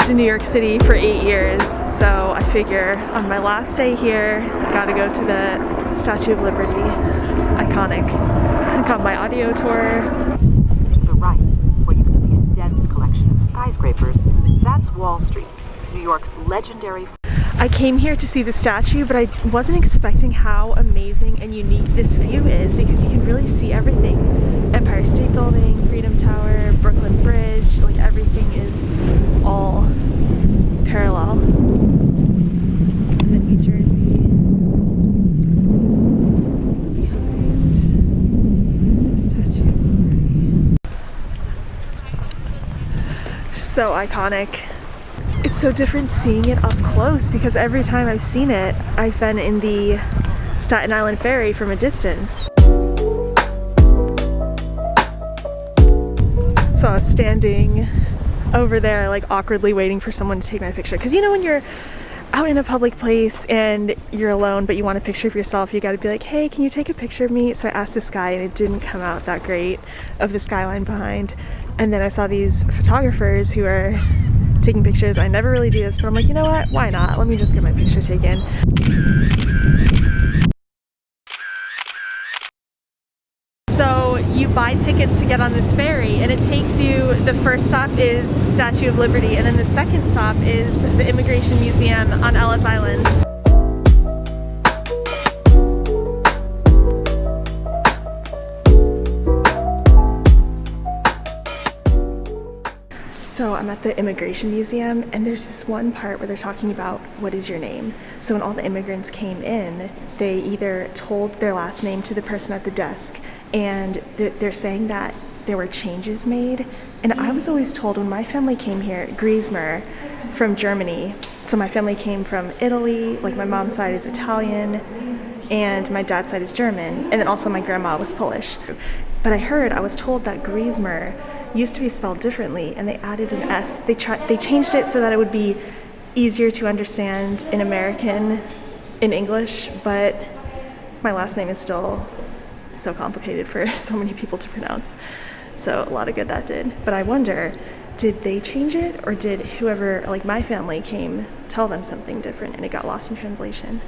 lived in New York City for 8 years, so I figure on my last day here, I gotta go to the Statue of Liberty. Iconic. I got my audio tour. To the right, where you can see a dense collection of skyscrapers, that's Wall Street, New York's legendary. I came here to see the statue, but I wasn't expecting how amazing and unique this view is, because you can really see everything. Empire State Building, Freedom Tower, Brooklyn Bridge, like everything is all parallel. And then New Jersey behind is the Statue of Liberty. So iconic. It's so different seeing it up close, because every time I've seen it, I've been in the Staten Island ferry from a distance. So I was standing over there like awkwardly waiting for someone to take my picture. Because you know when you're out in a public place and you're alone but you want a picture of yourself, you gotta be like, hey, can you take a picture of me? So I asked this guy and it didn't come out that great of the skyline behind. And then I saw these photographers who are taking pictures. I never really do this, but I'm like, you know what? Why not? Let me just get my picture taken. So you buy tickets to get on this ferry, and it takes you, the first stop is Statue of Liberty, and then the second stop is the Immigration Museum on Ellis Island. So I'm at the Immigration Museum, and there's this one part where they're talking about what is your name. So when all the immigrants came in, they either told their last name to the person at the desk, and they're saying that there were changes made. And I was always told when my family came here, Griesemer from Germany. So my family came from Italy, like my mom's side is Italian, and my dad's side is German, and then also my grandma was Polish. But I was told that Griesemer used to be spelled differently, and they added an S. They changed it so that it would be easier to understand in American, in English, but my last name is still so complicated for so many people to pronounce. So a lot of good that did. But I wonder, did they change it, or did whoever, like my family came, tell them something different and it got lost in translation?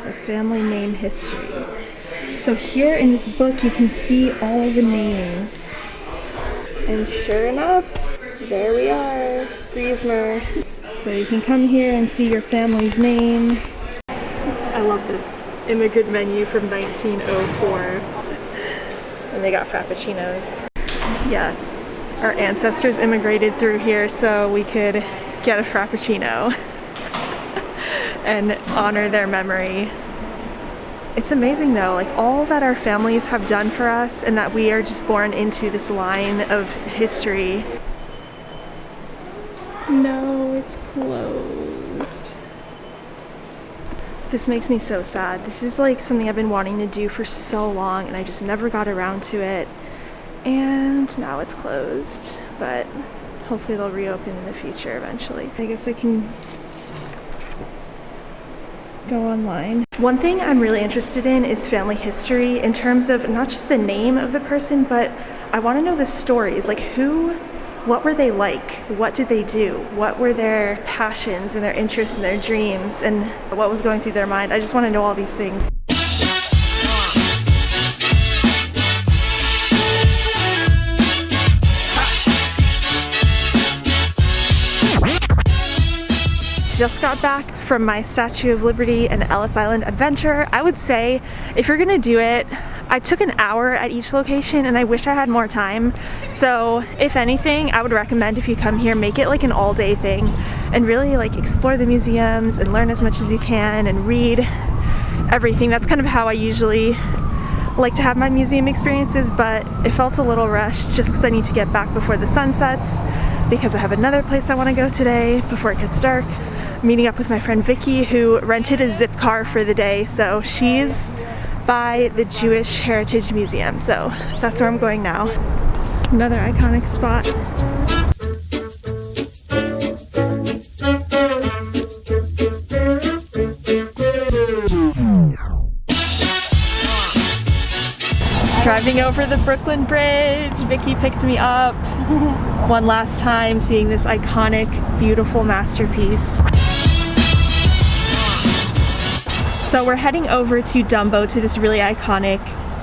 The family name history. So here in this book you can see all the names. And sure enough, there we are, Griesemer. So you can come here and see your family's name. I love this immigrant menu from 1904. And they got frappuccinos. Yes, our ancestors immigrated through here so we could get a frappuccino and honor their memory. It's amazing though, like all that our families have done for us, and that we are just born into this line of history. No, it's closed. This makes me so sad. This is like something I've been wanting to do for so long, and I just never got around to it. And now it's closed, but hopefully they'll reopen in the future eventually. I guess I can go online. One thing I'm really interested in is family history, in terms of not just the name of the person, but I want to know the stories. Like what were they like? What did they do? What were their passions and their interests and their dreams, and what was going through their mind? I just want to know all these things. Just got back from my Statue of Liberty and Ellis Island adventure. I would say if you're gonna do it, I took an hour at each location, and I wish I had more time. So if anything, I would recommend if you come here, make it like an all-day thing and really like explore the museums and learn as much as you can and read everything. That's kind of how I usually like to have my museum experiences, but it felt a little rushed just because I need to get back before the sun sets, because I have another place I want to go today before it gets dark. Meeting up with my friend Vicky, who rented a zip car for the day, so she's by the Jewish Heritage Museum, so that's where I'm going now. Another iconic spot. Driving over the Brooklyn Bridge. Vicky picked me up one last time, seeing this iconic, beautiful masterpiece. So we're heading over to Dumbo, to this really iconic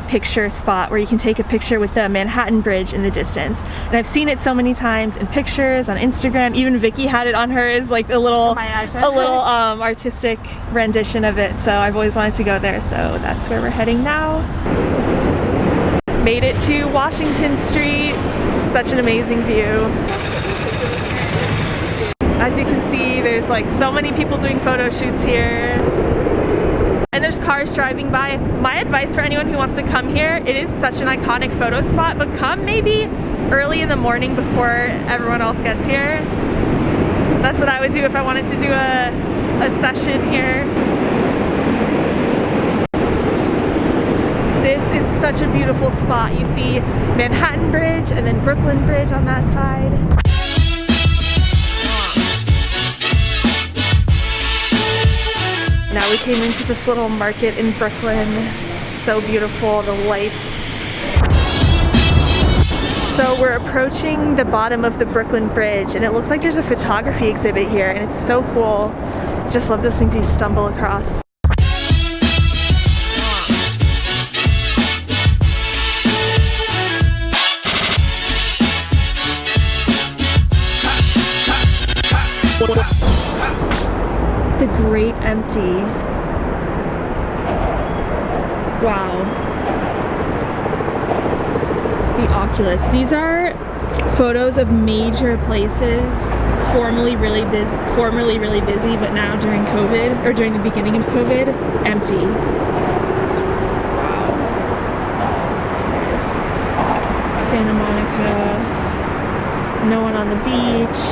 picture spot where you can take a picture with the Manhattan Bridge in the distance. And I've seen it so many times in pictures on Instagram. Even Vicky had it on hers, like a little artistic rendition of it. So I've always wanted to go there. So that's where we're heading now. Made it to Washington Street. Such an amazing view. As you can see, there's like so many people doing photo shoots here. And there's cars driving by. My advice for anyone who wants to come here, it is such an iconic photo spot, but come maybe early in the morning before everyone else gets here. That's what I would do if I wanted to do a session here. This is such a beautiful spot. You see Manhattan Bridge and then Brooklyn Bridge on that side. Now we came into this little market in Brooklyn. So beautiful, the lights. So we're approaching the bottom of the Brooklyn Bridge and it looks like there's a photography exhibit here and it's so cool. Just love those things you stumble across. The Great Empty. Wow. The Oculus. These are photos of major places formerly really busy, but now during COVID, or during the beginning of COVID, empty. Wow. Yes. Santa Monica. No one on the beach.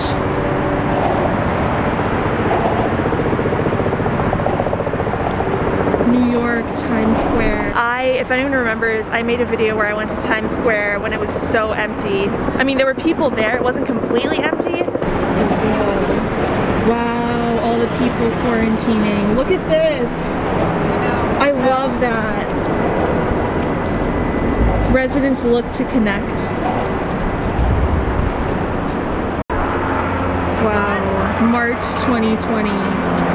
New York, Times Square. If anyone remembers, I made a video where I went to Times Square when it was so empty. I mean, there were people there, it wasn't completely empty. Wow, all the people quarantining. Look at this. I love that. Residents look to connect. Wow, March 2020.